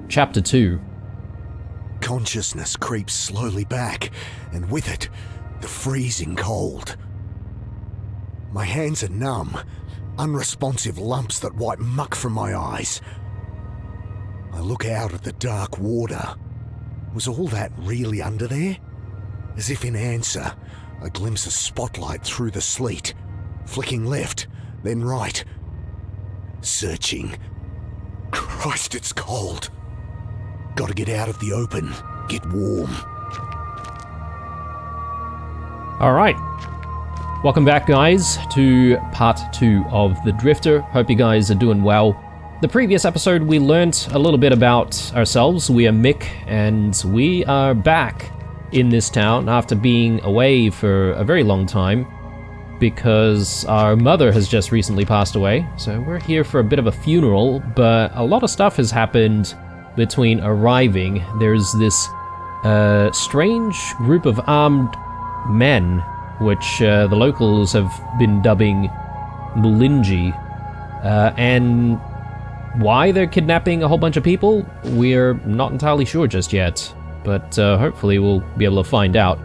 Chapter 2. Consciousness creeps slowly back, and with it, the freezing cold. My hands are numb, unresponsive lumps that wipe muck from my eyes. I look out at the dark water. Was all that really under there? As if in answer, I glimpse a spotlight through the sleet, flicking left, then right. Searching. Christ, it's cold. Gotta get out of the open, get warm. Alright. Welcome back, guys, to part 2 of The Drifter. Hope you guys are doing well. The previous episode, we learnt a little bit about ourselves. We are Mick, and we are back in this town after being away for a very long time because our mother has just recently passed away. So we're here for a bit of a funeral, but a lot of stuff has happened between arriving. There's this strange group of armed men, which the locals have been dubbing Mulinji, and why they're kidnapping a whole bunch of people, we're not entirely sure just yet, but hopefully we'll be able to find out.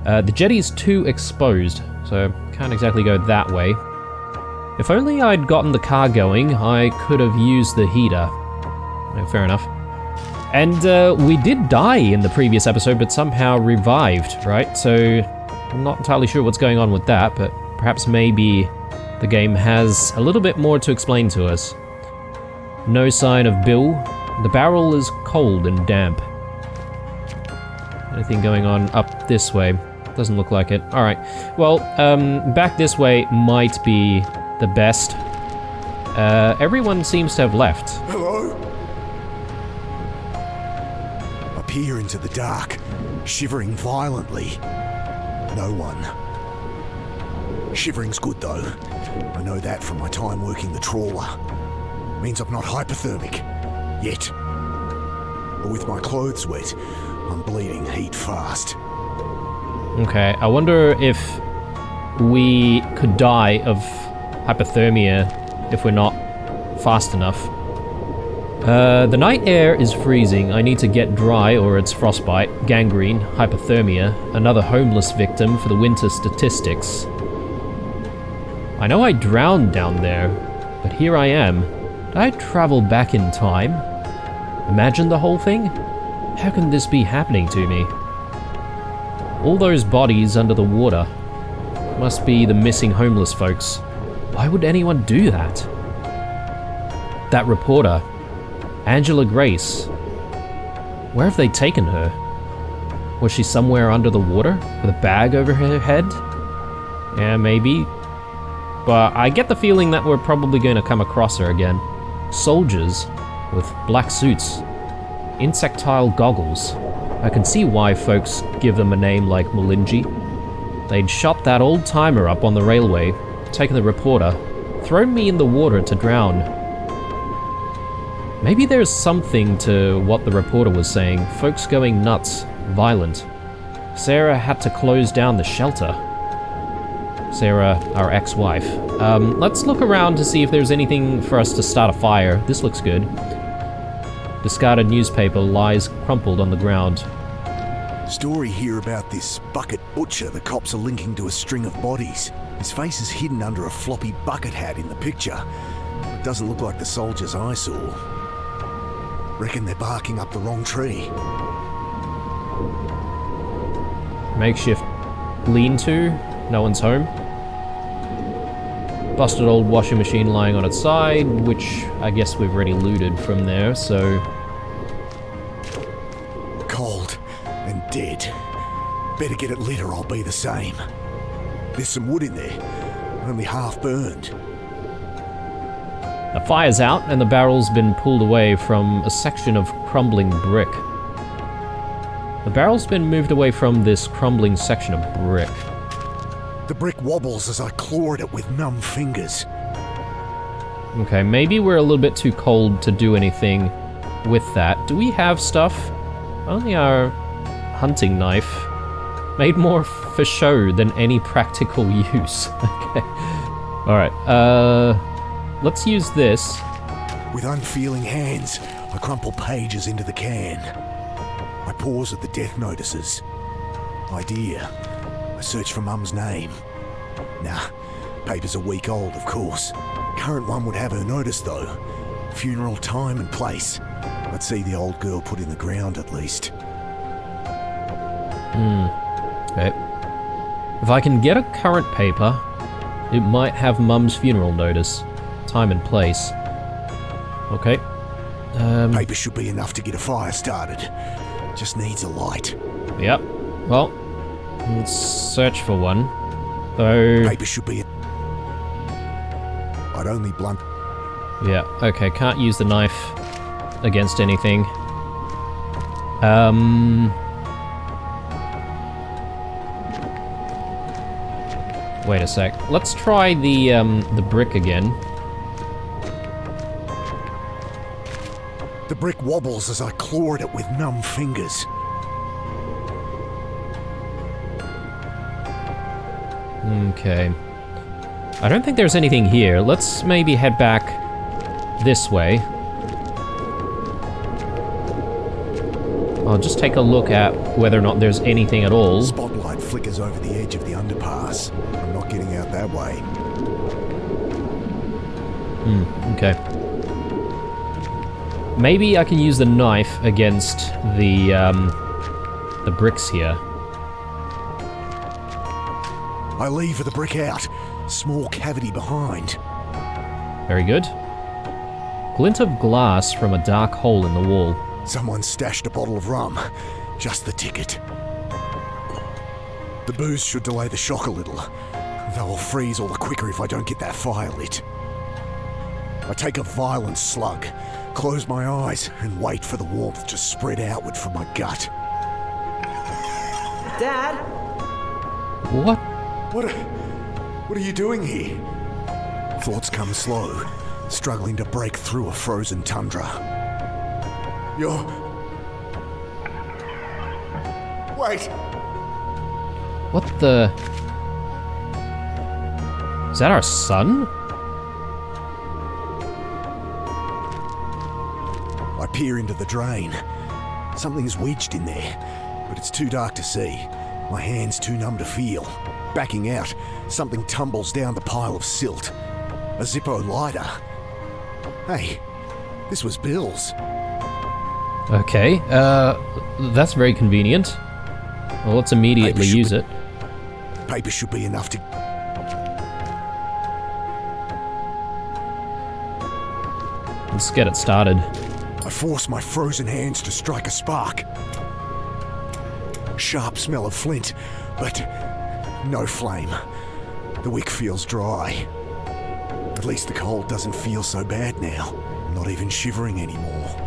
The jetty's too exposed, so can't exactly go that way. If only I'd gotten the car going, I could have used the heater. No, fair enough. And we did die in the previous episode, but somehow revived, right? So I'm not entirely sure what's going on with that, but perhaps maybe the game has a little bit more to explain to us. No sign of Bill. The barrel is cold and damp. Anything going on up this way? Doesn't look like it. Alright. Well, back this way might be the best. Everyone seems to have left. Hello? I peer into the dark, shivering violently. No one. Shivering's good though. I know that from my time working the trawler. Means I'm not hypothermic. Yet. But with my clothes wet, I'm bleeding heat fast. Okay, I wonder if we could die of hypothermia if we're not fast enough. The night air is freezing. I need to get dry or it's frostbite, gangrene, hypothermia, another homeless victim for the winter statistics. I know I drowned down there, but here I am. Did I travel back in time? Imagine the whole thing? How can this be happening to me? All those bodies under the water must be the missing homeless folks. Why would anyone do that? That reporter, Angela Grace. Where have they taken her? Was she somewhere under the water with a bag over her head? Yeah, maybe. But I get the feeling that we're probably going to come across her again. Soldiers with black suits, insectile goggles. I can see why folks give them a name like Mulinji. They'd shot that old timer up on the railway, taken the reporter, thrown me in the water to drown. Maybe there's something to what the reporter was saying, folks going nuts, violent. Sarah had to close down the shelter. Sarah, our ex-wife. Let's look around to see if there's anything for us to start a fire. This looks good. Discarded newspaper lies crumpled on the ground. Story here about this bucket butcher the cops are linking to a string of bodies. His face is hidden under a floppy bucket hat in the picture. It doesn't look like the soldiers I saw. Reckon they're barking up the wrong tree. Makeshift lean-to. No one's home. Busted old washing machine lying on its side, which I guess we've already looted from there, so... Cold and dead. Better get it lit or I'll be the same. There's some wood in there, only half burned. The fire's out and the barrel's been pulled away from a section of crumbling brick. The barrel's been moved away from this crumbling section of brick. The brick wobbles as I claw at it with numb fingers. Okay, maybe we're a little bit too cold to do anything with that. Do we have stuff? Only our hunting knife. Made more for show than any practical use. Okay. Alright, let's use this. With unfeeling hands, I crumple pages into the can. I pause at the death notices. Idea. I search for Mum's name. Nah, paper's a week old, of course. Current one would have her notice, though. Funeral time and place. I'd see the old girl put in the ground, at least. Okay. If I can get a current paper, it might have Mum's funeral notice. Time and place. Okay. Paper should be enough to get a fire started. Just needs a light. Yep. Well, let's search for one. So... Paper should be... I'd only blunt... Yeah, okay, can't use the knife against anything. Wait a sec. Let's try the brick again. The brick wobbles as I claw at it with numb fingers. Okay. I don't think there's anything here. Let's maybe head back this way. I'll just take a look at whether or not there's anything at all. Spotlight flickers over the edge of the underpass. I'm not getting out that way. Okay. Maybe I can use the knife against the bricks here. I lever the brick out. Small cavity behind. Very good. Glint of glass from a dark hole in the wall. Someone stashed a bottle of rum. Just the ticket. The booze should delay the shock a little, though I'll freeze all the quicker if I don't get that fire lit. I take a violent slug, close my eyes, and wait for the warmth to spread outward from my gut. Dad? What? What are you doing here? Thoughts come slow, struggling to break through a frozen tundra. Wait! What the... Is that our son? I peer into the drain. Something's wedged in there, but it's too dark to see. My hand's too numb to feel. Backing out, something tumbles down the pile of silt. A Zippo lighter. Hey, this was Bill's. Okay, that's very convenient. Well, let's immediately use it. Paper should be enough to... Let's get it started. I force my frozen hands to strike a spark. Sharp smell of flint, but no flame. The wick feels dry. At least the cold doesn't feel so bad now. I'm not even shivering anymore.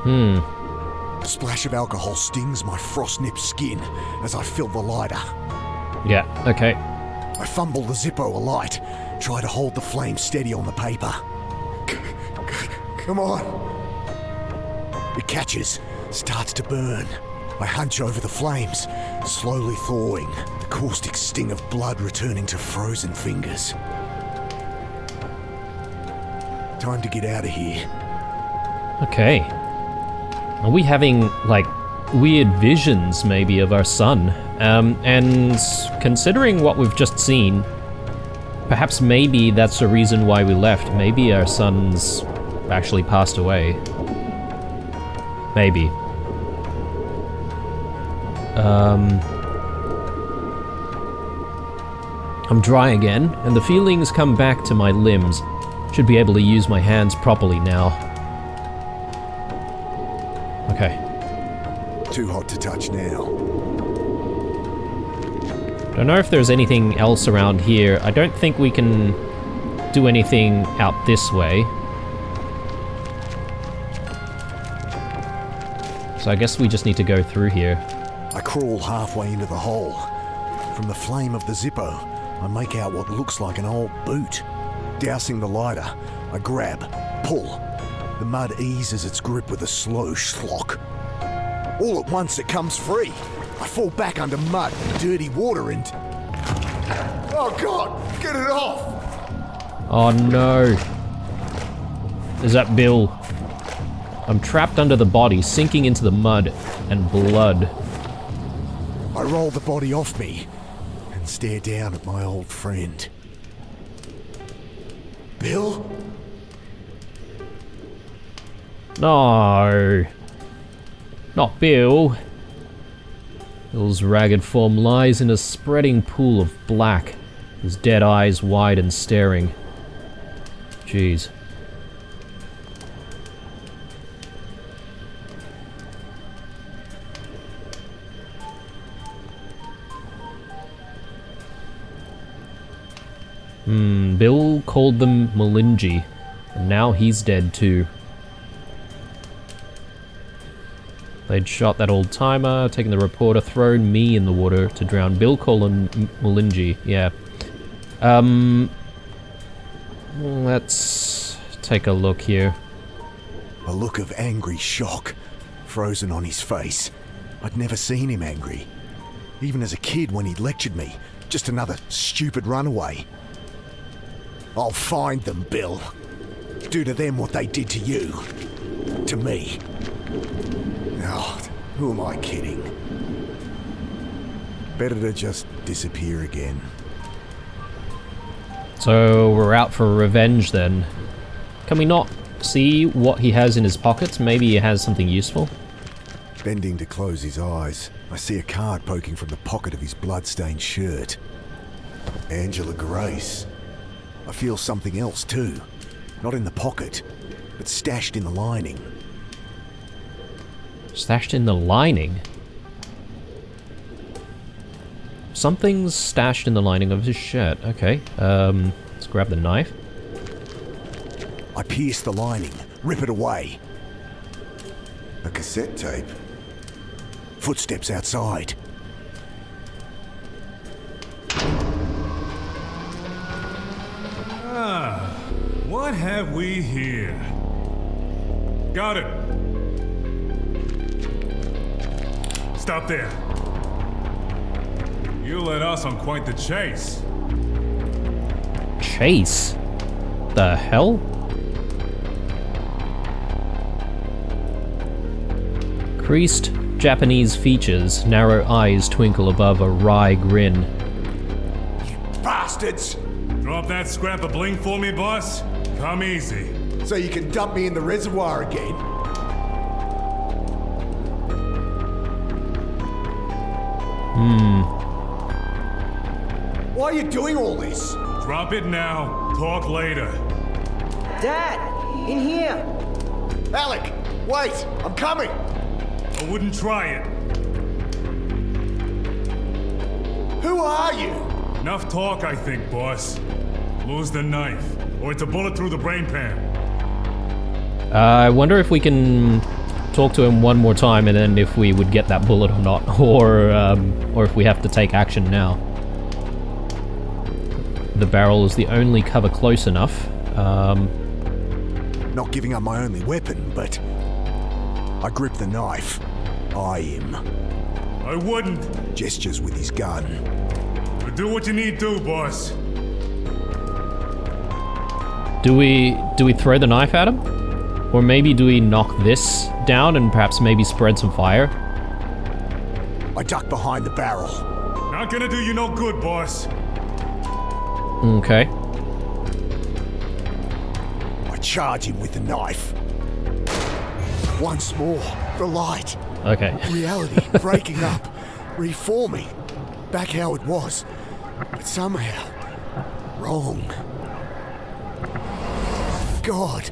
A splash of alcohol stings my frost-nipped skin as I fill the lighter. Yeah, okay. I fumble the Zippo alight, try to hold the flame steady on the paper. Come on. It catches, starts to burn. I hunch over the flames, slowly thawing, the caustic sting of blood returning to frozen fingers. Time to get out of here. Okay. Are we having, like, weird visions, maybe, of our son? And considering what we've just seen, perhaps maybe that's the reason why we left. Maybe our son's actually passed away. Maybe. I'm dry again, and the feelings come back to my limbs. Should be able to use my hands properly now. Okay. Too hot to touch now. Don't know if there's anything else around here. I don't think we can do anything out this way. So I guess we just need to go through here. I crawl halfway into the hole. From the flame of the Zippo, I make out what looks like an old boot. Dousing the lighter, I grab, pull. The mud eases its grip with a slow schlock. All at once it comes free. I fall back under mud, dirty water and... Oh God, get it off! Oh no. Is that Bill? I'm trapped under the body, sinking into the mud and blood. I roll the body off me and stare down at my old friend. Bill? No. Not Bill. Bill's ragged form lies in a spreading pool of black, his dead eyes wide and staring. Jeez. Bill called them Malinji, and now he's dead too. They'd shot that old timer, taken the reporter, thrown me in the water to drown Bill, called him Malinji, yeah. Let's take a look here. A look of angry shock frozen on his face. I'd never seen him angry. Even as a kid when he lectured me. Just another stupid runaway. I'll find them, Bill. Do to them what they did to you. To me. Oh, who am I kidding? Better to just disappear again. So we're out for revenge then. Can we not see what he has in his pockets? Maybe he has something useful? Bending to close his eyes, I see a card poking from the pocket of his blood-stained shirt. Angela Grace. I feel something else too. Not in the pocket, but stashed in the lining. Stashed in the lining? Something's stashed in the lining of his shirt. Okay, let's grab the knife. I pierce the lining, rip it away. A cassette tape. Footsteps outside. What have we here? Got it. Stop there. You led us on quite the chase. Chase? The hell? Creased Japanese features, narrow eyes twinkle above a wry grin. Bastards! Drop that scrap of bling for me, boss. Come easy. So you can dump me in the reservoir again? Why are you doing all this? Drop it now. Talk later. Dad, in here. Alec, wait! I'm coming! I wouldn't try it. Who are you? Enough talk, I think, boss. Lose the knife, or it's a bullet through the brain pan. I wonder if we can talk to him one more time and then if we would get that bullet or not, or if we have to take action now. The barrel is the only cover close enough. Not giving up my only weapon, but I grip the knife. Eye him. I wouldn't. Gestures with his gun. But do what you need to, boss. Do we throw the knife at him? Or maybe do we knock this down and perhaps maybe spread some fire? I duck behind the barrel. Not gonna do you no good, boss. Okay. I charge him with the knife. Once more, the light. Okay. Reality breaking up, reforming. Back how it was. But somehow, wrong. God,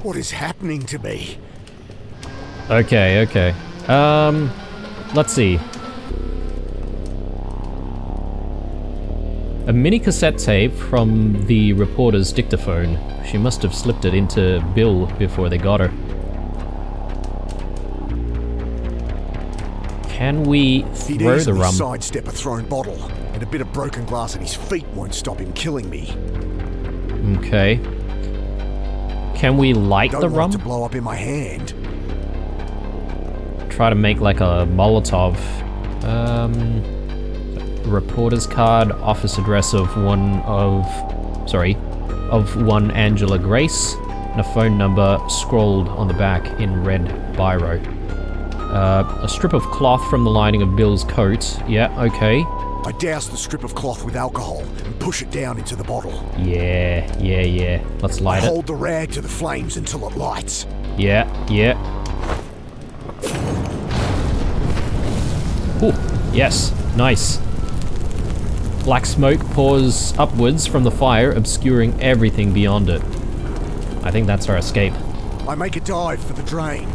what is happening to me? Okay. Let's see. A mini cassette tape from the reporter's dictaphone. She must have slipped it into Bill before they got her. Can we He'd throw the easily rum? sidestep a thrown bottle, and a bit of broken glass at his feet won't stop him killing me. Okay. Can we light Don't the want rum? to blow up in my hand. Try to make like a Molotov. Reporter's card, office address of one Angela Grace. and a phone number scrawled on the back in red biro. A strip of cloth from the lining of Bill's coat. Yeah, okay. I douse the strip of cloth with alcohol and push it down into the bottle. Yeah. Let's I light it. hold the rag to the flames until it lights. Yeah. Ooh, yes, nice. Black smoke pours upwards from the fire, obscuring everything beyond it. I think that's our escape. I make a dive for the drain.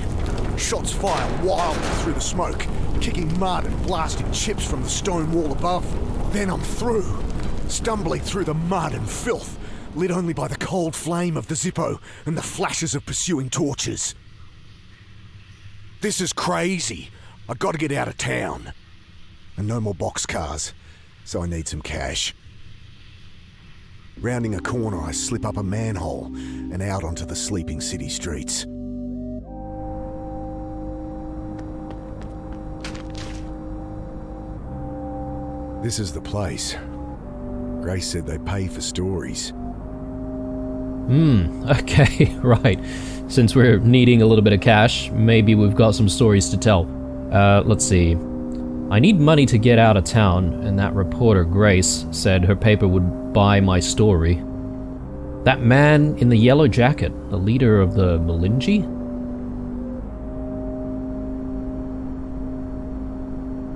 Shots fire wildly through the smoke, kicking mud and blasting chips from the stone wall above. Then I'm through, stumbling through the mud and filth, lit only by the cold flame of the Zippo and the flashes of pursuing torches. This is crazy. I gotta get out of town. And no more boxcars, so I need some cash. Rounding a corner, I slip up a manhole and out onto the sleeping city streets. This is the place. Grace said they pay for stories. Okay, right. Since we're needing a little bit of cash, maybe we've got some stories to tell. Let's see. I need money to get out of town, and that reporter, Grace, said her paper would buy my story. That man in the yellow jacket, the leader of the Malinji?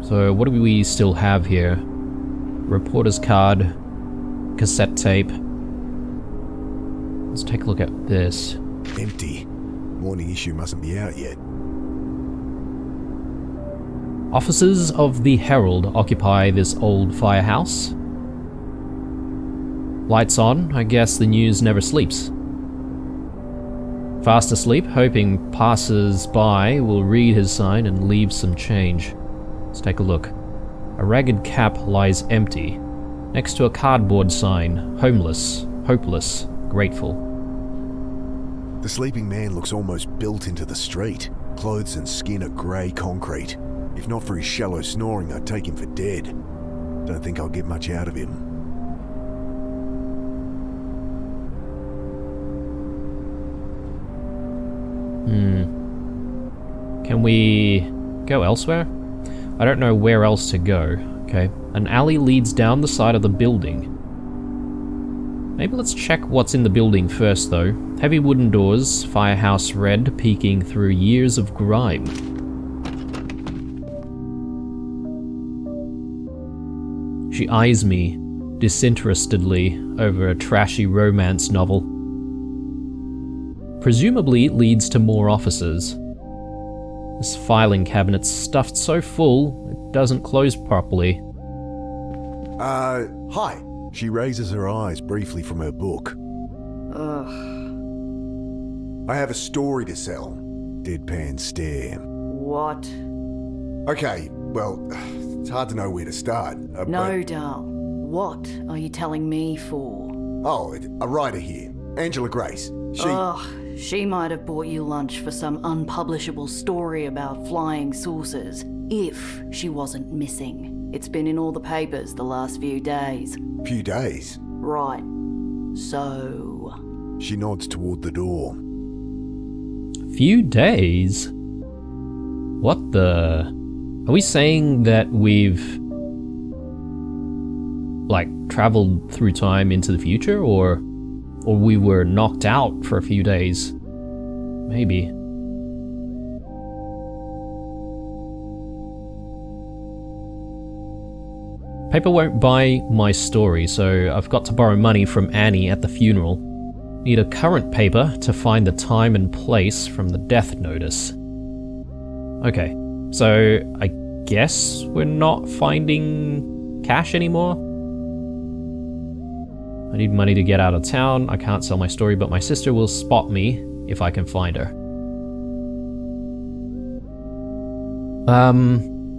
So what do we still have here? Reporter's card, cassette tape. Let's take a look at this. Empty. Morning issue mustn't be out yet. Officers of the Herald occupy this old firehouse. Lights on, I guess the news never sleeps. Fast asleep, hoping passers-by will read his sign and leave some change. Let's take a look. A ragged cap lies empty, next to a cardboard sign, homeless, hopeless, grateful. The sleeping man looks almost built into the street. Clothes and skin are grey concrete. If not for his shallow snoring, I'd take him for dead. Don't think I'll get much out of him. Can we go elsewhere? I don't know where else to go. Okay, an alley leads down the side of the building. Maybe let's check what's in the building first though. Heavy wooden doors, firehouse red peeking through years of grime. She eyes me disinterestedly over a trashy romance novel. Presumably it leads to more officers. This filing cabinet's stuffed so full, it doesn't close properly. Hi. She raises her eyes briefly from her book. I have a story to sell. Deadpan stare. What? Okay, well, it's hard to know where to start. No, Dal. What are you telling me for? Oh, a writer here. Angela Grace. She might have bought you lunch for some unpublishable story about flying saucers, if she wasn't missing. It's been in all the papers the last few days. Few days? Right. So... She nods toward the door. Few days? What the... Are we saying that we've... like, traveled through time into the future, or we were knocked out for a few days? Maybe. Paper won't buy my story, so I've got to borrow money from Annie at the funeral. Need a current paper to find the time and place from the death notice. Okay, so I guess we're not finding cash anymore? I need money to get out of town. I can't sell my story, but my sister will spot me if I can find her.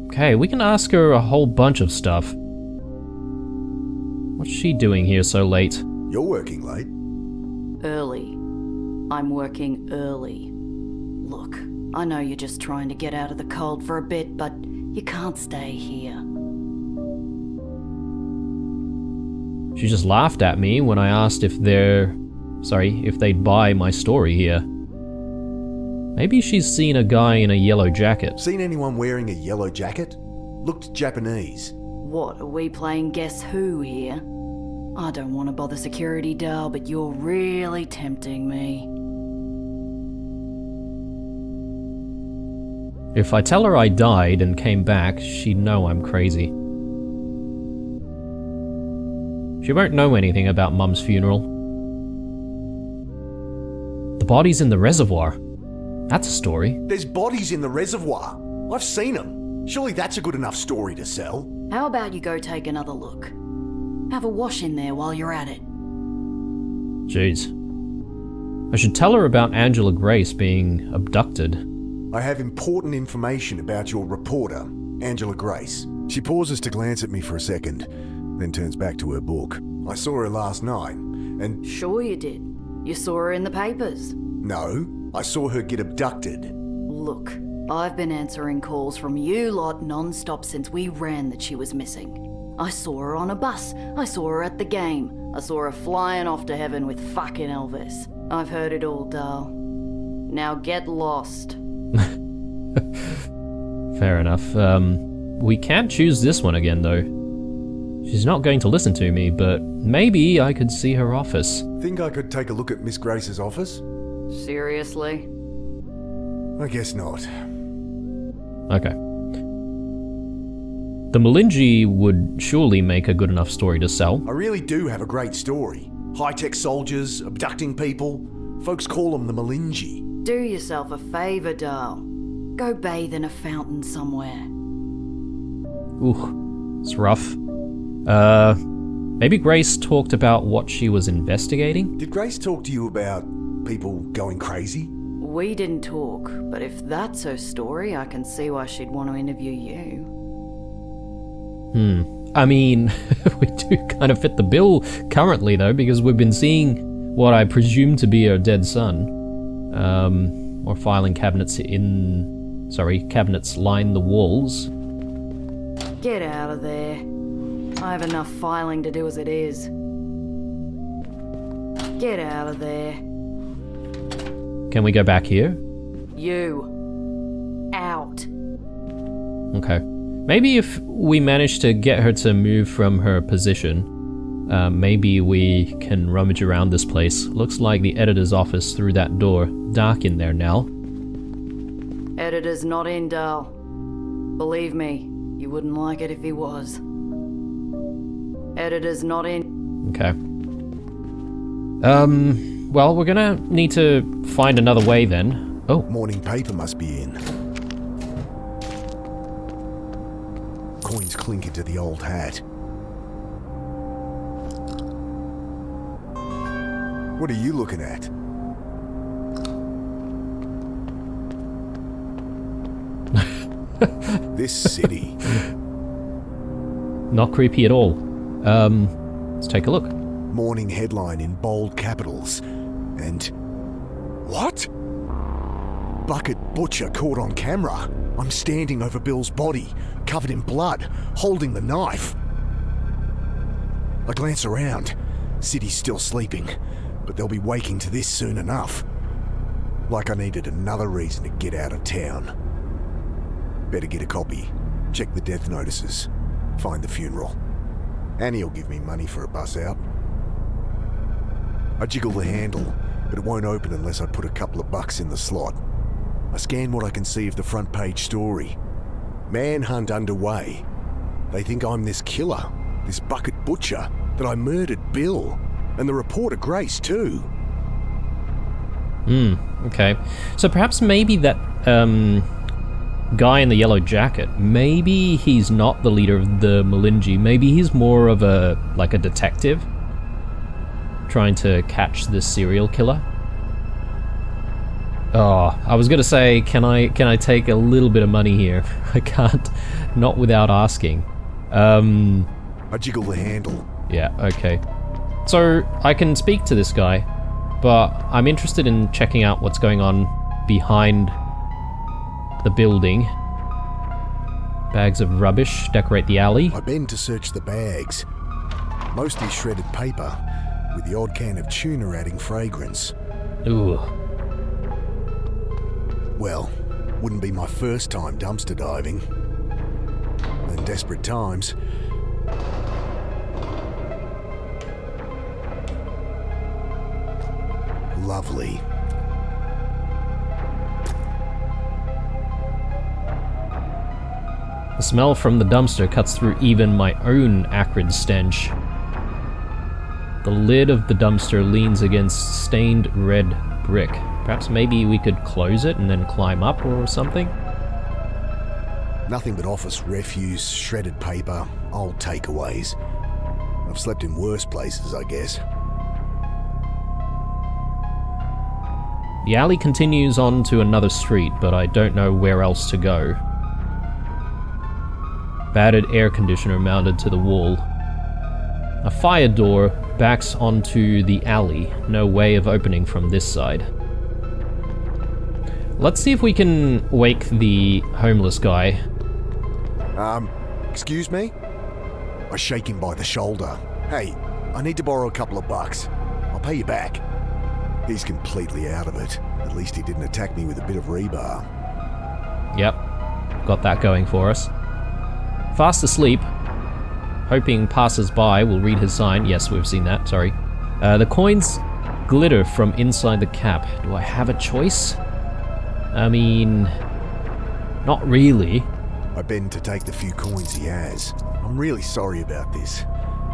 Okay, we can ask her a whole bunch of stuff. What's she doing here so late? You're working late. Early. I'm working early. Look, I know you're just trying to get out of the cold for a bit, but you can't stay here. She just laughed at me when I asked if there if they'd buy my story here. Maybe she's seen a guy in a yellow jacket. Seen anyone wearing a yellow jacket? Looked Japanese. What, are we playing Guess Who here? I don't want to bother security, Dal, but you're really tempting me. If I tell her I died and came back, she'd know I'm crazy. She won't know anything about Mum's funeral. The body's in the reservoir. That's a story. There's bodies in the reservoir. I've seen them. Surely that's a good enough story to sell. How about you go take another look? Have a wash in there while you're at it. Jeez. I should tell her about Angela Grace being abducted. I have important information about your reporter, Angela Grace. She pauses to glance at me for a second, then turns back to her book. I saw her last night, and... Sure you did. You saw her in the papers. No, I saw her get abducted. Look, I've been answering calls from you lot non-stop since we ran that she was missing. I saw her on a bus. I saw her at the game. I saw her flying off to heaven with fucking Elvis. I've heard it all, Dal. Now get lost. Fair enough. We can't choose this one again, though. She's not going to listen to me, but maybe I could see her office. Think I could take a look at Miss Grace's office? Seriously? I guess not. Okay. The Malinji would surely make a good enough story to sell. I really do have a great story. High-tech soldiers, abducting people. Folks call them the Malinji. Do yourself a favour, Dal. Go bathe in a fountain somewhere. Ooh, it's rough. Maybe Grace talked about what she was investigating? Did Grace talk to you about people going crazy? We didn't talk, but if that's her story, I can see why she'd want to interview you. I mean, we do kind of fit the bill currently, though, because we've been seeing what I presume to be her dead son. Or filing cabinets cabinets line the walls. Get out of there. I have enough filing to do as it is. Get out of there. Can we go back here? You. Out. Okay. Maybe if we manage to get her to move from her position, maybe we can rummage around this place. Looks like the editor's office through that door. Dark in there now. Editor's not in, Dal. Believe me, you wouldn't like it if he was. Editor's not in. Okay. Well, we're gonna need to find another way then. Oh. Morning paper must be in. Coins clink into the old hat. What are you looking at? This city. Not creepy at all. Let's take a look. Morning headline in bold capitals. And... what? Bucket butcher caught on camera. I'm standing over Bill's body, covered in blood, holding the knife. I glance around. City's still sleeping, but they'll be waking to this soon enough. Like I needed another reason to get out of town. Better get a copy, check the death notices, find the funeral. Annie'll give me money for a bus out. I jiggle the handle, but it won't open unless I put a couple of bucks in the slot. I scan what I can see of the front page story. Manhunt underway. They think I'm this killer, this bucket butcher, that I murdered Bill, and the reporter Grace too. Okay. So perhaps maybe that, guy in the yellow jacket, maybe he's not the leader of the Malinji. Maybe he's more of a detective trying to catch this serial killer. Oh, I was gonna say, can I take a little bit of money here? I can't, not without asking. I jiggle the handle. Yeah, okay. So I can speak to this guy, but I'm interested in checking out what's going on behind the building. Bags of rubbish decorate the alley. I bend to search the bags. Mostly shredded paper, with the odd can of tuna adding fragrance. Ooh. Well, wouldn't be my first time dumpster diving. In desperate times. Lovely. The smell from the dumpster cuts through even my own acrid stench. The lid of the dumpster leans against stained red brick. Perhaps maybe we could close it and then climb up or something? Nothing but office refuse, shredded paper, old takeaways. I've slept in worse places, I guess. The alley continues on to another street, but I don't know where else to go. Battered air conditioner mounted to the wall. A fire door backs onto the alley, no way of opening from this side. Let's see if we can wake the homeless guy. Excuse me? I shake him by the shoulder. Hey, I need to borrow a couple of bucks. I'll pay you back. He's completely out of it. At least he didn't attack me with a bit of rebar. Yep, got that going for us. Fast asleep, hoping passers-by will read his sign. Yes, we've seen that, sorry. The coins glitter from inside the cap. Do I have a choice? I mean, not really. I bend to take the few coins he has. I'm really sorry about this.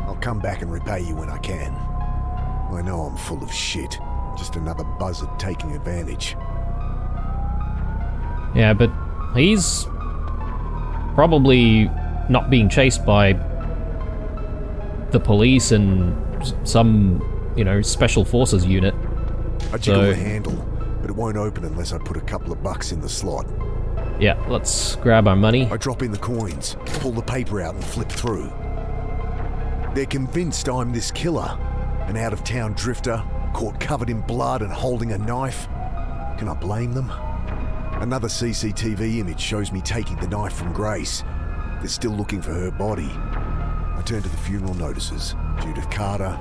I'll come back and repay you when I can. I know I'm full of shit. Just another buzzard taking advantage. Yeah, but he's probably not being chased by the police and some, special forces unit. I jiggle the handle, but it won't open unless I put a couple of bucks in the slot. Yeah, let's grab our money. I drop in the coins, pull the paper out and flip through. They're convinced I'm this killer, an out-of-town drifter, caught covered in blood and holding a knife. Can I blame them? Another CCTV image shows me taking the knife from Grace. They're still looking for her body. I turn to the funeral notices. Judith Carter,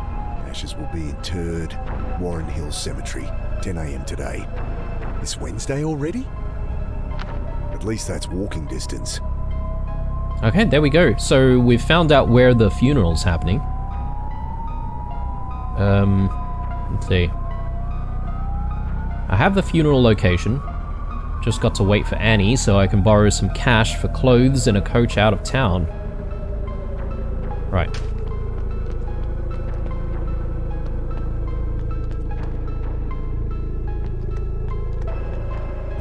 ashes will be interred, Warren Hills Cemetery, 10 a.m. today. This Wednesday already? At least that's walking distance. Okay, there we go. So we've found out where the funeral's happening. Let's see. I have the funeral location. Just got to wait for Annie so I can borrow some cash for clothes and a coach out of town. Right.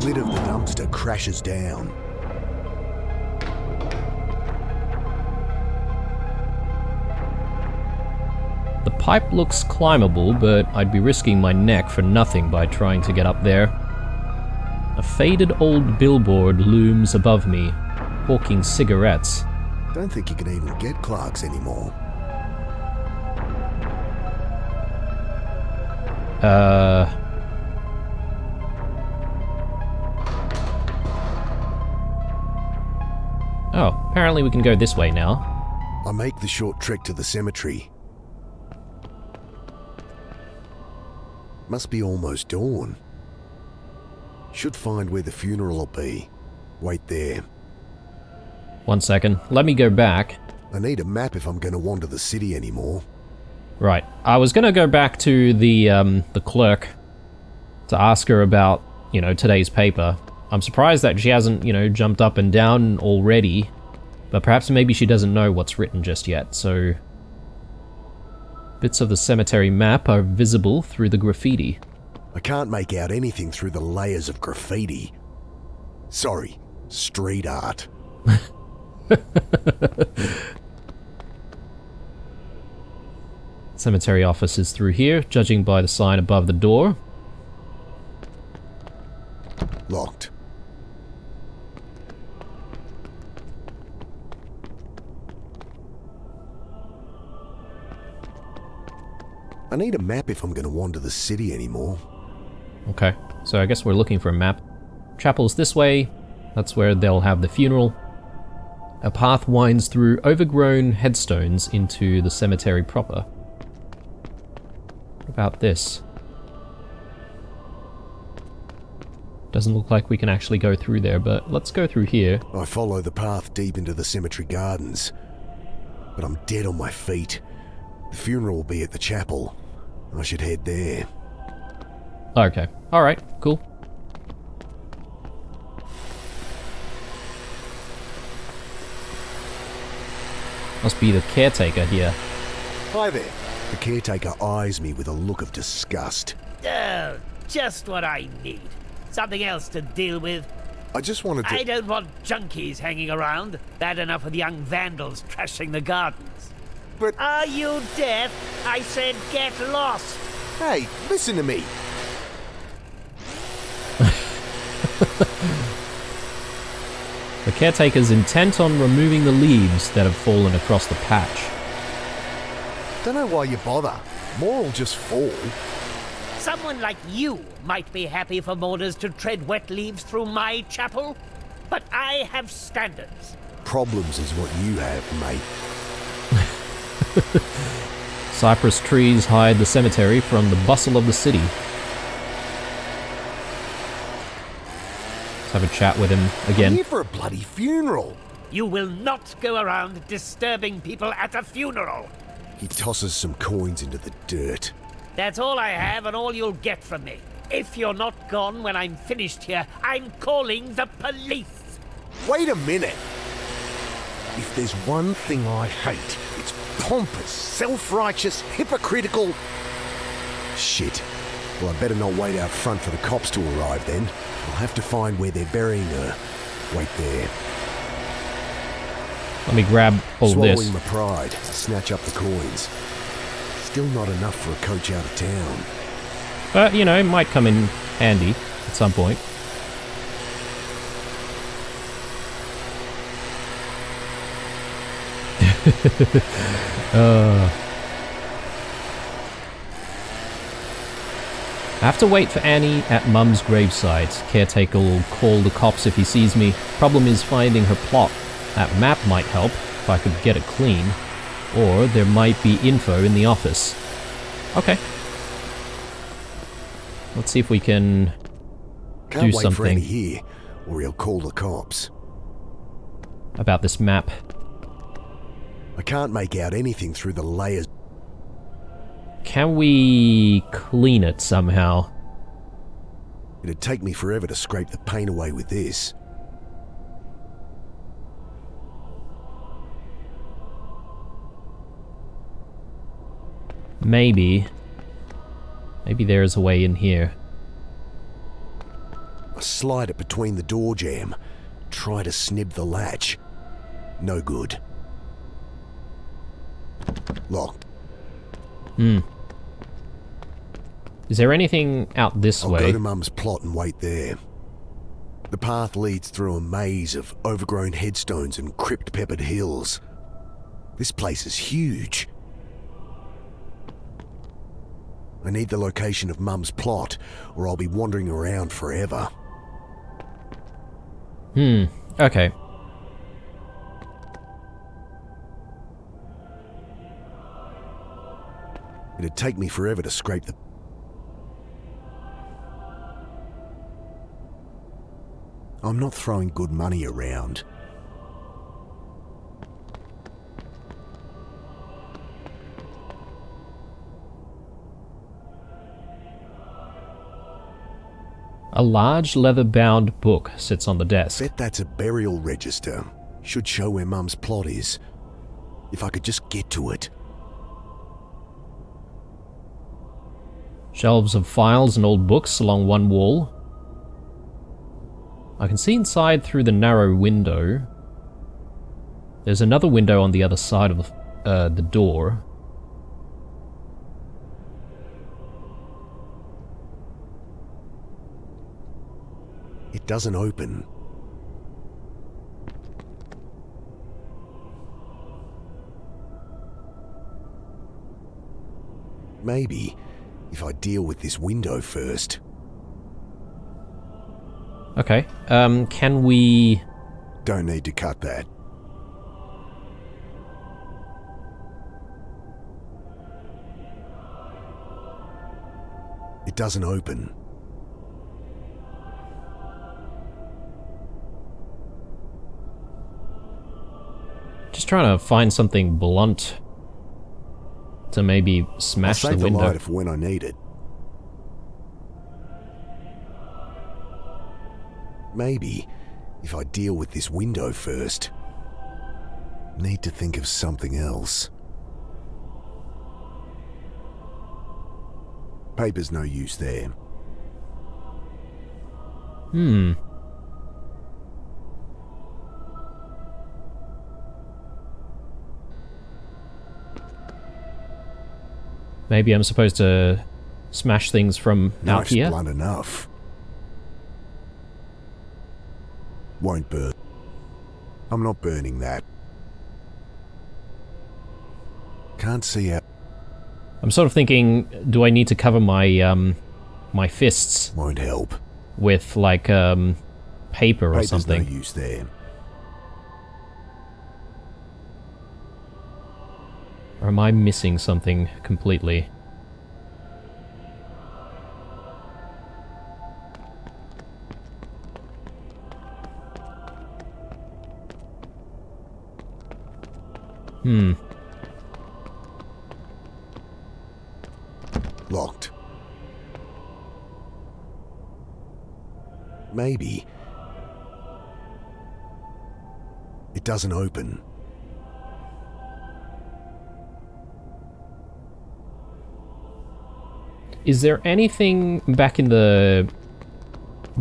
Lid of the dumpster crashes down. The pipe looks climbable, but I'd be risking my neck for nothing by trying to get up there. A faded old billboard looms above me, hawking cigarettes. Don't think you can even get Clark's anymore. Oh, apparently we can go this way now. I make the short trek to the cemetery. Must be almost dawn. Should find where the funeral will be. Wait there. 1 second. Let me go back. I need a map if I'm going to wander the city anymore. Right. I was going to go back to the clerk to ask her about, today's paper. I'm surprised that she hasn't, jumped up and down already. But perhaps maybe she doesn't know what's written just yet, so... Bits of the cemetery map are visible through the graffiti. I can't make out anything through the layers of graffiti. Sorry, street art. Cemetery office is through here, judging by the sign above the door. Locked. I need a map if I'm going to wander the city anymore. Okay, so I guess we're looking for a map. Chapel's this way. That's where they'll have the funeral. A path winds through overgrown headstones into the cemetery proper. What about this? Doesn't look like we can actually go through there, but let's go through here. I follow the path deep into the cemetery gardens, but I'm dead on my feet. The funeral will be at the chapel. I should head there. Okay. Alright, cool. Must be the caretaker here. Hi there. The caretaker eyes me with a look of disgust. Oh, just what I need. Something else to deal with. I just wanted to... I don't want junkies hanging around. Bad enough with young vandals trashing the gardens. But... Are you deaf? I said get lost. Hey, listen to me. The caretaker's intent on removing the leaves that have fallen across the patch. Don't know why you bother. More will just fall. Someone like you might be happy for mourners to tread wet leaves through my chapel, but I have standards. Problems is what you have, mate. Cypress trees hide the cemetery from the bustle of the city. Let's have a chat with him I'm again. here for a bloody funeral. You will not go around disturbing people at a funeral. He tosses some coins into the dirt. That's all I have and all you'll get from me. If you're not gone when I'm finished here, I'm calling the police. Wait a minute. If there's one thing I hate, it's pompous, self-righteous, hypocritical... Shit. Well, I better not wait out front for the cops to arrive then. I'll have to find where they're burying her. Wait there. Let me grab all of Swallowing this. my pride, I snatch up the coins. Still not enough for a coach out of town. But, you know, it might come in handy at some point. I have to wait for Annie at Mum's gravesite. Caretaker will call the cops if he sees me. Problem is finding her plot. That map might help if I could get it clean. Or there might be info in the office. Okay. Let's see if we can Can't do wait for something Annie here, or he'll call the cops. about this map. I can't make out anything through the layers. Can we clean it somehow? It'd take me forever to scrape the paint away with this. Maybe there is a way in here. I slide it between the door jamb, try to snib the latch. No good. Locked. Is there anything out this I'll way? go to Mum's plot and wait there. The path leads through a maze of overgrown headstones and crypt-peppered hills. This place is huge. I need the location of Mum's plot, or I'll be wandering around forever. Okay. It'd take me forever to scrape the... I'm not throwing good money around. A large leather-bound book sits on the desk. Bet that's a burial register. Should show where Mum's plot is. If I could just get to it. Shelves of files and old books along one wall. I can see inside through the narrow window. There's another window on the other side of the door. It doesn't open. Maybe if I deal with this window first. Okay. Can we... Don't need to cut that. It doesn't open. Just trying to find something blunt to maybe I'll smash the save the window. lighter for when I need it. Maybe if I deal with this window first. Need to think of something else. Paper's no use there. Maybe I'm supposed to smash things from out Knife's here? blunt enough. Won't burn. I'm not burning that. Can't see out. I'm sort of thinking, do I need to cover my my fists Won't help. with like paper or Paper's something? no use there. Or am I missing something completely? Locked. Maybe. It doesn't open. Is there anything back in the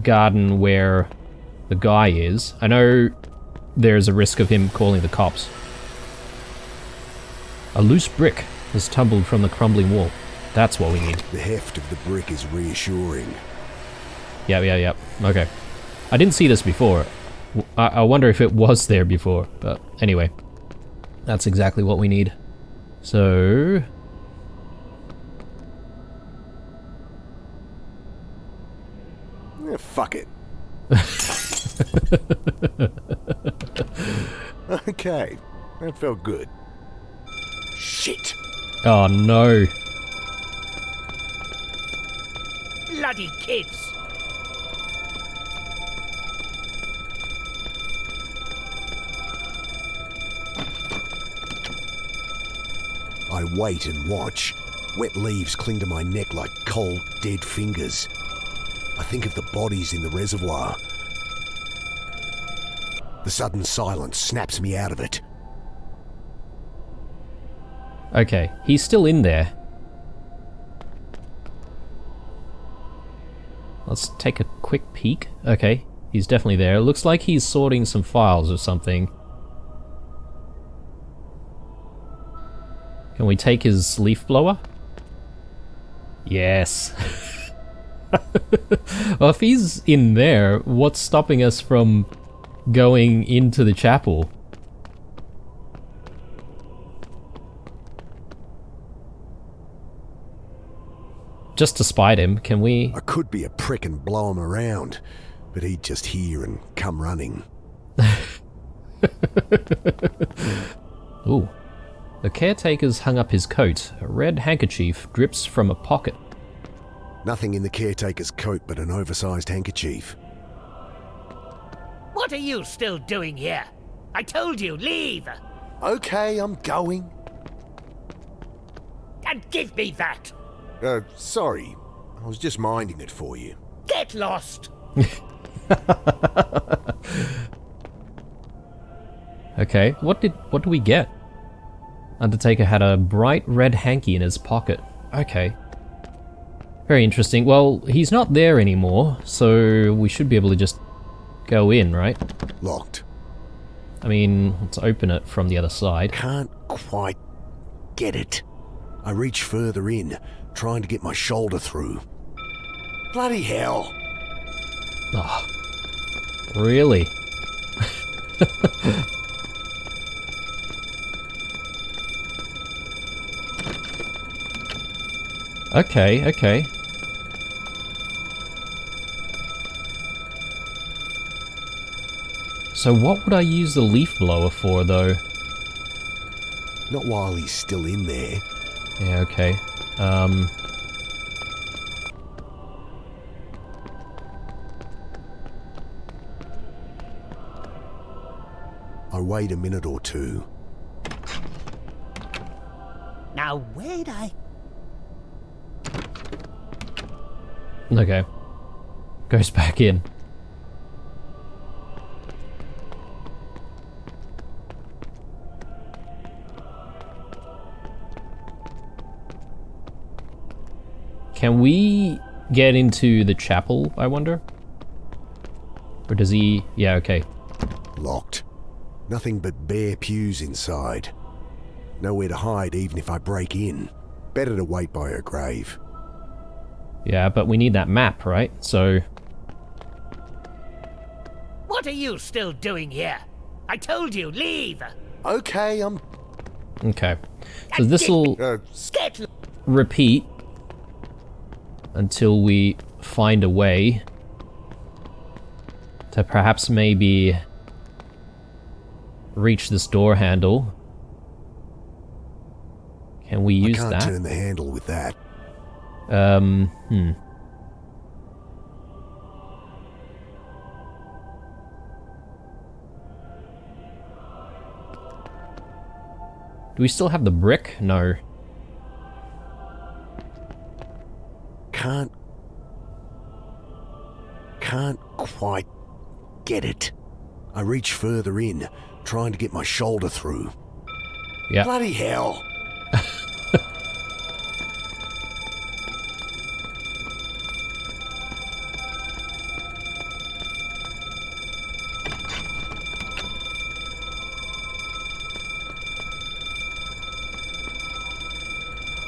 garden where the guy is? I know there's a risk of him calling the cops. A loose brick has tumbled from the crumbling wall. That's what we need. The heft of the brick is reassuring. Yep. Okay. I didn't see this before. I wonder if it was there before. But anyway, that's exactly what we need. So... Fuck it. Okay, that felt good. Shit. Oh no. Bloody kids! I wait and watch. Wet leaves cling to my neck like cold, dead fingers. I think of the bodies in the reservoir. The sudden silence snaps me out of it. Okay, he's still in there. Let's take a quick peek. Okay, he's definitely there. It looks like he's sorting some files or something. Can we take his leaf blower? Yes. Well, if he's in there, what's stopping us from going into the chapel? Just to spite him, can we... I could be a prick and blow him around, but he'd just hear and come running. Ooh. The caretaker's hung up his coat. A red handkerchief drips from a pocket. Nothing in the caretaker's coat but an oversized handkerchief. What are you still doing here? I told you, leave! Okay, I'm going. And give me that! Sorry. I was just minding it for you. Get lost! Okay, what do we get? Undertaker had a bright red hanky in his pocket. Okay. Very interesting. Well, he's not there anymore, so we should be able to just go in, right? Locked. I mean, let's open it from the other side. Can't quite get it. I reach further in, trying to get my shoulder through. Bloody hell. Oh, really? Okay. So what would I use the leaf blower for, though? Not while he's still in there. Yeah, okay. I wait a minute or two. Now wait, Okay. Goes back in. Can we get into the chapel, I wonder? Or does he... Yeah, okay. Locked. Nothing but bare pews inside. Nowhere to hide even if I break in. Better to wait by her grave. Yeah, but we need that map, right? So... What are you still doing here? I told you, leave! Okay, I'm... Okay. So this'll Get repeat until we find a way to perhaps maybe reach this door handle. Can we use I that? can't turn the handle with that. Do we still have the brick? No. Can't quite get it. I reach further in, trying to get my shoulder through. Yeah. Bloody hell!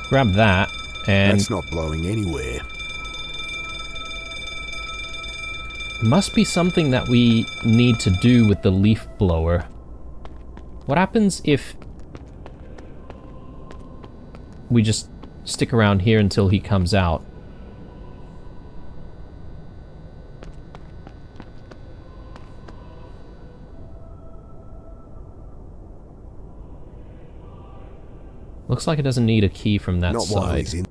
Grab that, and... That's not blowing anywhere. Must be something that we need to do with the leaf blower. What happens if we just stick around here until he comes out? Looks like it doesn't need a key from that Not while side. he's in.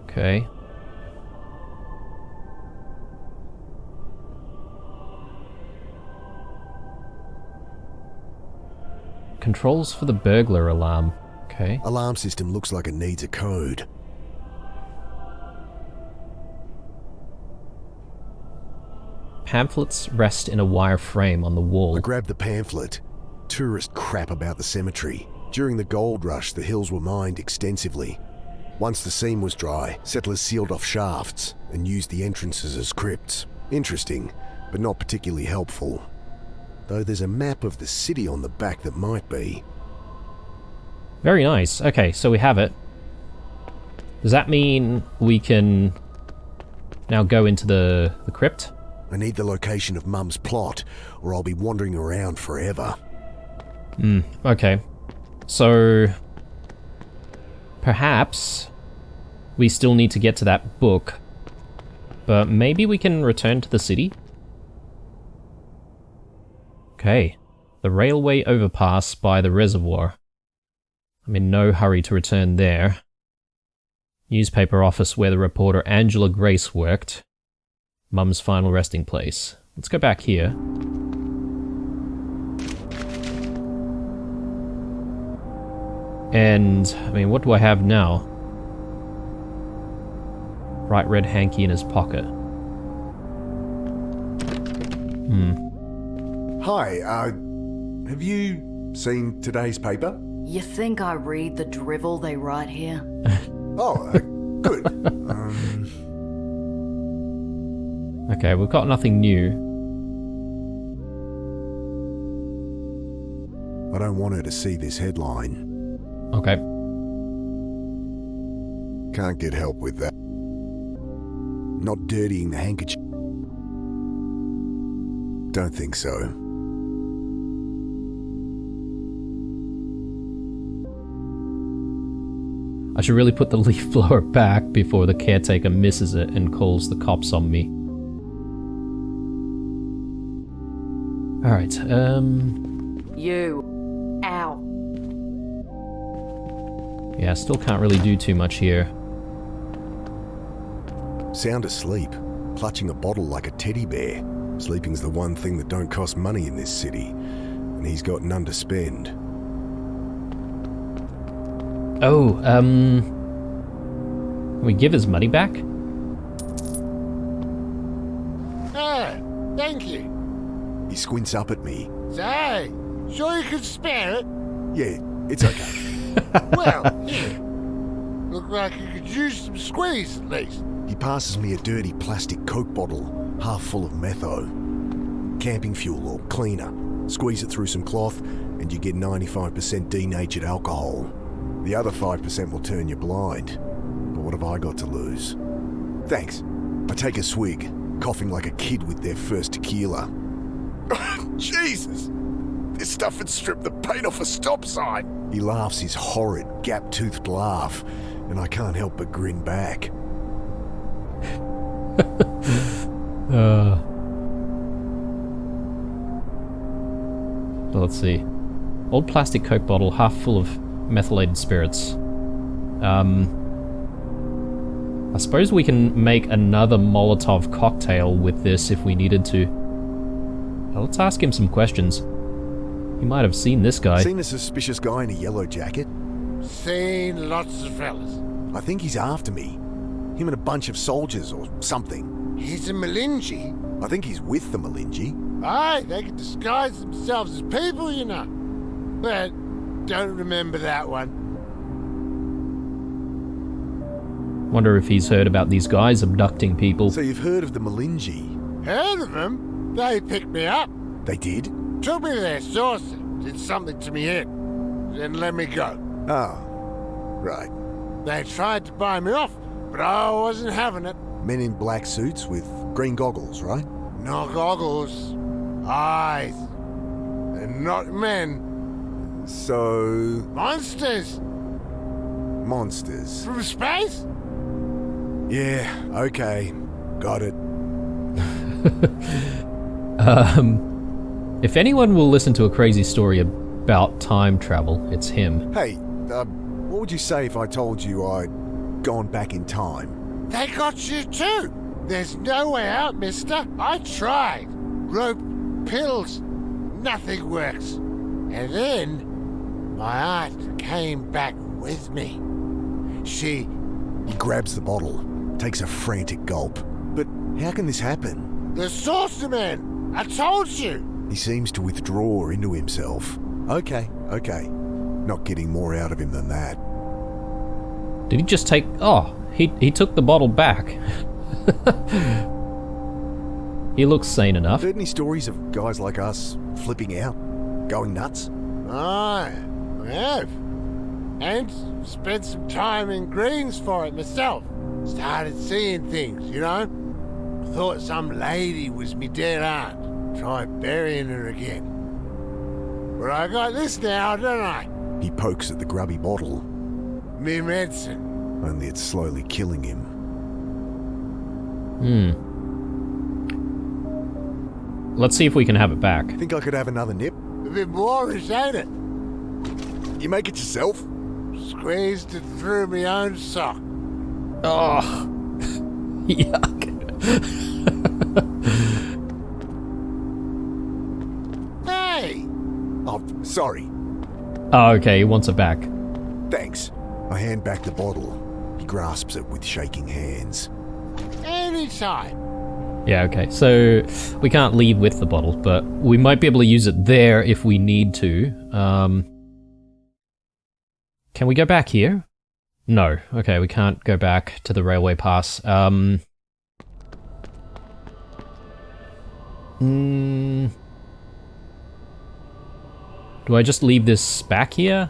Okay. Controls for the burglar alarm. Okay. Alarm system looks like it needs a code. Pamphlets rest in a wire frame on the wall. I grabbed the pamphlet. Tourist crap about the cemetery. During the gold rush, the hills were mined extensively. Once the seam was dry, settlers sealed off shafts and used the entrances as crypts. Interesting, but not particularly helpful. Though there's a map of the city on the back that might be. Very nice. Okay, so we have it. Does that mean we can now go into the crypt? I need the location of Mum's plot, or I'll be wandering around forever. Okay. So... perhaps we still need to get to that book, but maybe we can return to the city? Okay. The railway overpass by the reservoir. I'm in no hurry to return there. Newspaper office where the reporter Angela Grace worked. Mum's final resting place. Let's go back here. And, I mean, what do I have now? Bright red hanky in his pocket. Hi, have you seen today's paper? You think I read the drivel they write here? Oh, good. Okay, we've got nothing new. I don't want her to see this headline. Okay. Can't get help with that. Not dirtying the handkerchief. Don't think so. I should really put the leaf blower back before the caretaker misses it and calls the cops on me. Alright, You. Ow. yeah, still can't really do too much here. Sound asleep, clutching a bottle like a teddy bear. Sleeping's the one thing that don't cost money in this city. And he's got none to spend. Oh, can we give his money back? Oh, thank you. He squints up at me. Say, sure you could spare it? Yeah, it's okay. Well, here. Look like you could use some squeeze at least. He passes me a dirty plastic Coke bottle, half full of metho. Camping fuel or cleaner. Squeeze it through some cloth and you get 95% denatured alcohol. The other 5% will turn you blind. But what have I got to lose? Thanks. I take a swig, coughing like a kid with their first tequila. Jesus! This stuff would strip the paint off a stop sign. He laughs his horrid, gap-toothed laugh, and I can't help but grin back. Let's see. Old plastic Coke bottle, half full of methylated spirits. I suppose we can make another Molotov cocktail with this if we needed to. Let's ask him some questions. He might have seen this guy. Seen a suspicious guy in a yellow jacket? Seen lots of fellas. I think he's after me. Him and a bunch of soldiers or something. He's a Malinji. I think he's with the Malinji. Aye, they can disguise themselves as people, you know. But don't remember that one. Wonder if he's heard about these guys abducting people. So you've heard of the Malinji? Heard of them? They picked me up. They did? Took me to their saucer, did something to me head, then let me go. Oh, right. They tried to buy me off, but I wasn't having it. Men in black suits with green goggles, right? No goggles, eyes, and not men. So... Monsters monsters. from space? Yeah, okay. Got it. If anyone will listen to a crazy story about time travel, it's him. Hey, what would you say if I told you I'd gone back in time? They got you too. There's no way out, mister. I tried. Rope, pills, nothing works. And then my aunt came back with me. He grabs the bottle, takes a frantic gulp. But how can this happen? The saucer man! I told you! He seems to withdraw into himself. Okay. Not getting more out of him than that. Did he just take... Oh, he took the bottle back. He looks sane enough. Heard any stories of guys like us flipping out? Going nuts? Aye, I have. And spent some time in Greens for it myself. Started seeing things, you know? Thought some lady was me dead aunt. Tried burying her again. But I got this now, don't I? He pokes at the grubby bottle. Me medicine. Only it's slowly killing him. Let's see if we can have it back. Think I could have another nip? A bit moreish, ain't it? You make it yourself? Squeezed it through my own sock. Oh, yuck. Hey! Oh, sorry. Oh, okay, he wants it back. Thanks. I hand back the bottle. He grasps it with shaking hands. Anytime. Yeah, okay, so we can't leave with the bottle, but we might be able to use it there if we need to. Can we go back here? No. Okay, we can't go back to the railway pass. Do I just leave this back here?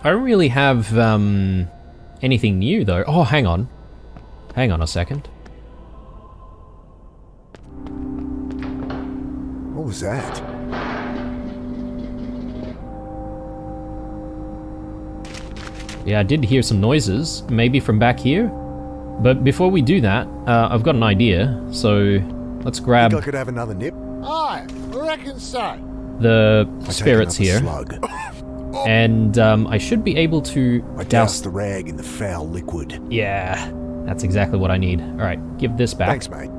I don't really have anything new though. Oh, hang on. Hang on a second. What was that? Yeah, I did hear some noises, maybe from back here. But before we do that, I've got an idea. So let's grab Think I could have another nip? Aye, I reckon so. the I take spirits another here. Slug. And I should be able to I douse... douse the rag in the foul liquid. Yeah. That's exactly what I need. Alright, give this back. Thanks, mate.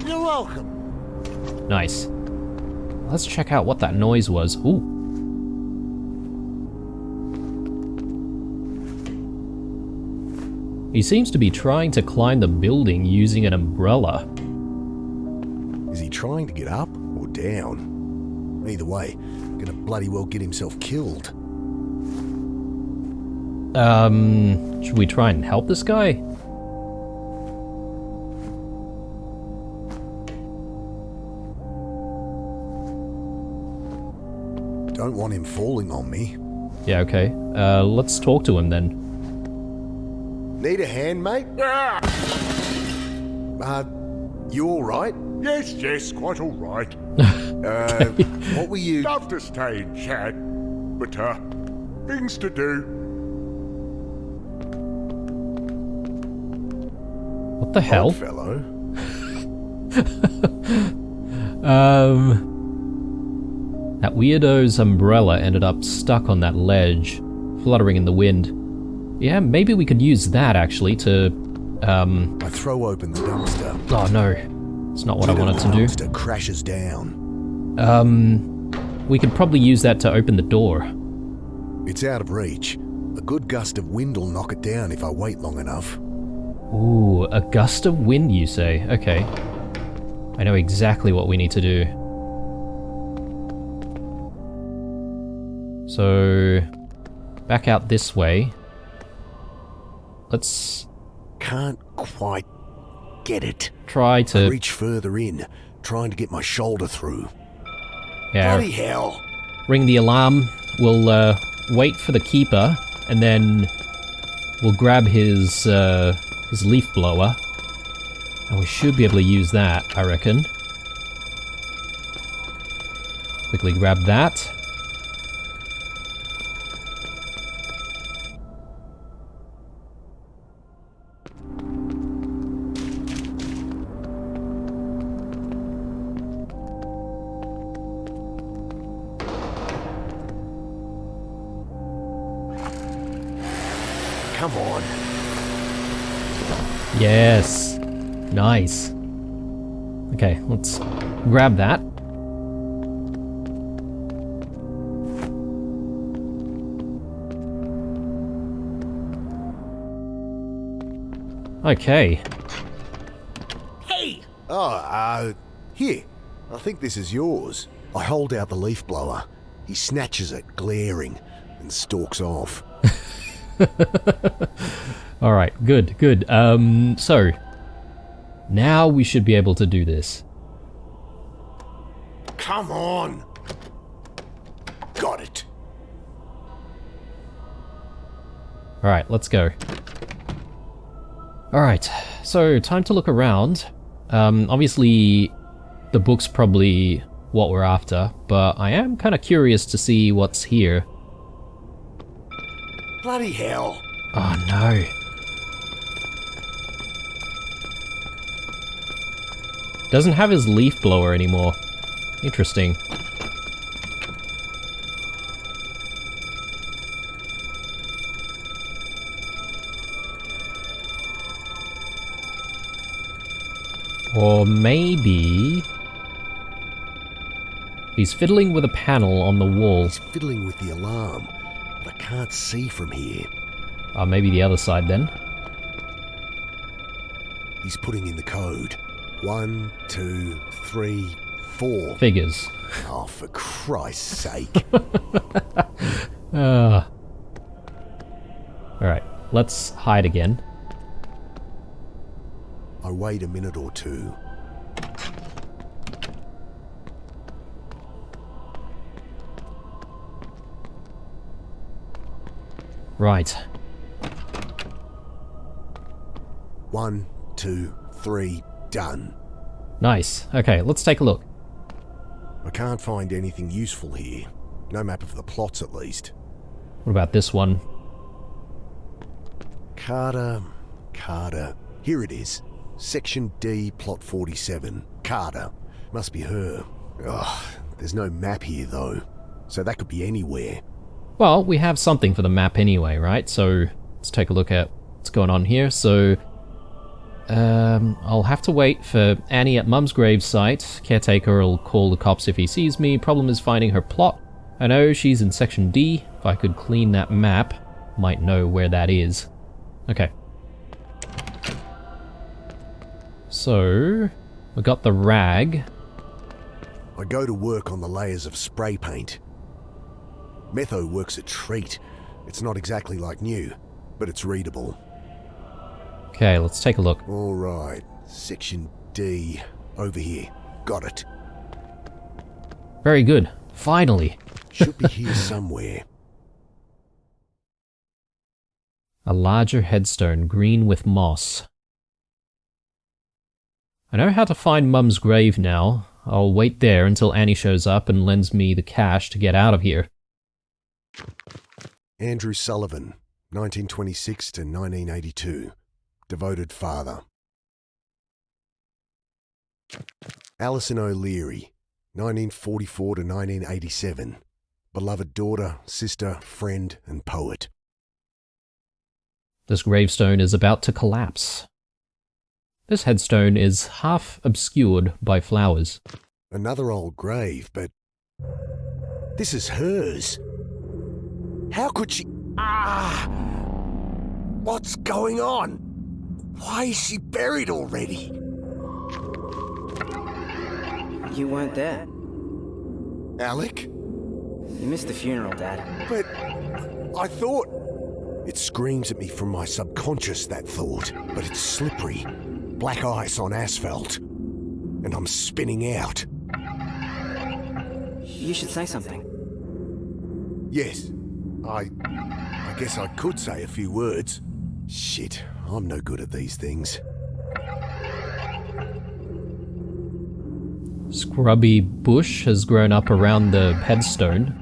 You're welcome. Nice. Let's check out what that noise was. Ooh. He seems to be trying to climb the building using an umbrella. Is he trying to get up or down? Either way, gonna bloody well get himself killed. Should we try and help this guy? Don't want him falling on me. Yeah, okay. Let's talk to him then. Need a hand, mate? You alright? Yes, quite all right. What were you... Love to stay and chat, but, things to do. What the hell? Odd fellow. That weirdo's umbrella ended up stuck on that ledge, fluttering in the wind. Yeah, maybe we could use that actually to, I throw open the dumpster. oh no, it's not what I wanted to do. The dumpster crashes down. We could probably use that to open the door. It's out of reach. A good gust of wind will knock it down if I wait long enough. Ooh, a gust of wind, you say? Okay. I know exactly what we need to do. So, back out this way. Let's Can't quite get it. try I to... reach further in, trying to get my shoulder through. Yeah, Bloody hell! ring the alarm. We'll wait for the keeper, and then we'll grab his leaf blower, and we should be able to use that, I reckon. Quickly grab that. Come on. Yes. Nice. Okay, let's grab that. Okay. Hey! Oh, here. I think this is yours. I hold out the leaf blower. He snatches it, glaring, and stalks off. Alright, good. So, now we should be able to do this. Come on! Got it. Alright, let's go. Alright, so time to look around. Obviously, the book's probably what we're after, but I am kind of curious to see what's here. Bloody hell. Oh no. Doesn't have his leaf blower anymore. Interesting. Or maybe... he's fiddling with a panel on the wall. He's fiddling with the alarm, but I can't see from here. Maybe the other side then. He's putting in the code. 1, 2, 3, 4. Figures. Oh, for Christ's sake. Alright, let's hide again. I wait a minute or two. Right. 1, 2, 3, done. Nice. Okay, let's take a look. I can't find anything useful here. No map of the plots, at least. What about this one? Carter. Here it is. Section D, plot 47. Carter. Must be her. Ugh, there's no map here, though. So that could be anywhere. Well, we have something for the map anyway, right? So let's take a look at what's going on here. So I'll have to wait for Annie at Mum's gravesite. Caretaker will call the cops if he sees me. Problem is finding her plot. I know she's in section D. If I could clean that map, might know where that is. Okay. So, we got the rag. I go to work on the layers of spray paint. Metho works a treat. It's not exactly like new, but it's readable. Okay, let's take a look. All right, section D, over here. Got it. Very good. Finally. Should be here somewhere. A larger headstone, green with moss. I know how to find Mum's grave now. I'll wait there until Annie shows up and lends me the cash to get out of here. Andrew Sullivan, 1926 to 1982. Devoted father. Alison O'Leary, 1944 to 1987. Beloved daughter, sister, friend, and poet. This gravestone is about to collapse. This headstone is half obscured by flowers. Another old grave, but this is hers. How could she... What's going on? Why is she buried already? You weren't there. Alec? You missed the funeral, Dad. But I thought... It screams at me from my subconscious, that thought, but it's slippery. Black ice on asphalt. And I'm spinning out. You should say something. Yes, I guess I could say a few words. Shit, I'm no good at these things. Scrubby bush has grown up around the headstone.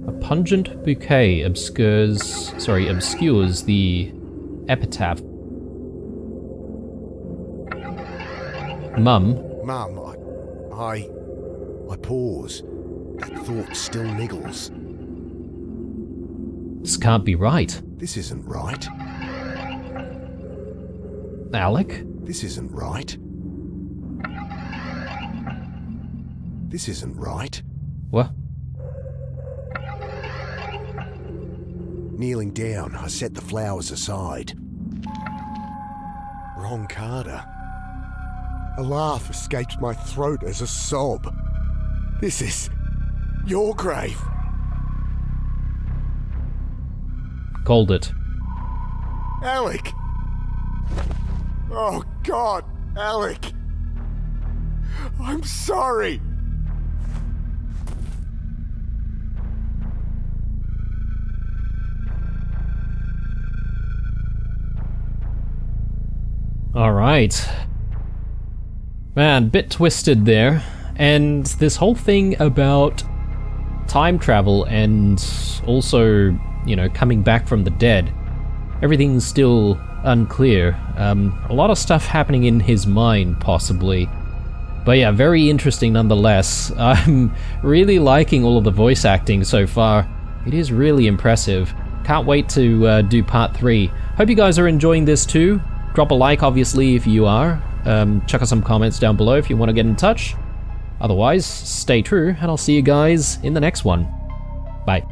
A pungent bouquet obscures the epitaph. Mum. Mum, I pause. That thought still niggles. This can't be right. This isn't right. Alec? This isn't right. This isn't right. What? Kneeling down, I set the flowers aside. Wrong Carter. A laugh escapes my throat as a sob. This is your grave. Called it. Alec! Oh God, Alec! I'm sorry! Alright. Man, bit twisted there. And this whole thing about time travel and also, you know, coming back from the dead. Everything's still unclear. A lot of stuff happening in his mind, possibly. But yeah, very interesting nonetheless. I'm really liking all of the voice acting so far. It is really impressive. Can't wait to do part 3. Hope you guys are enjoying this too. Drop a like, obviously, if you are. Check out some comments down below if you want to get in touch. Otherwise, stay true, and I'll see you guys in the next one. Bye.